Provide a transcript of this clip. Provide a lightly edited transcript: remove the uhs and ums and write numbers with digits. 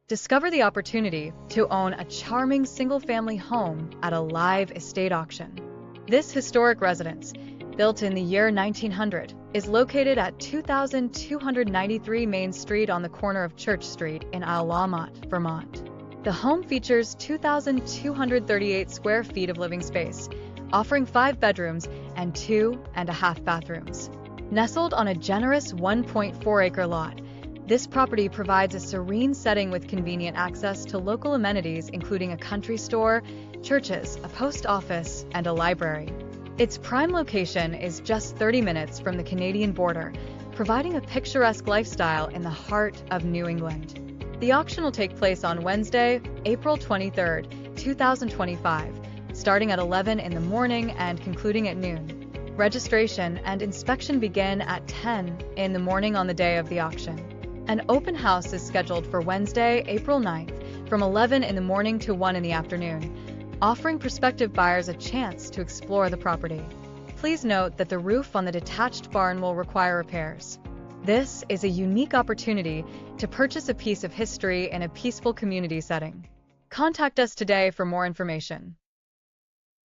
Discover the opportunity to own a charming single-family home at a live estate auction. This historic residence, built in the year 1900, is located at 2293 Main Street on the corner of Church Street in Isle La Motte, Vermont. The home features 2,238 square feet of living space, offering 5 bedrooms and 2.5 bathrooms. Nestled on a generous 1.4-acre lot, this property provides a serene setting with convenient access to local amenities including a country store, churches, a post office, and a library. Its prime location is just 30 minutes from the Canadian border, providing a picturesque lifestyle in the heart of New England. The auction will take place on Wednesday, April 23, 2025, starting at 11 in the morning and concluding at noon. Registration and inspection begin at 10 in the morning on the day of the auction. An open house is scheduled for Wednesday, April 9th, from 11 in the morning to 1 in the afternoon, offering prospective buyers a chance to explore the property. Please note that the roof on the detached barn will require repairs. This is a unique opportunity to purchase a piece of history in a peaceful community setting. Contact us today for more information.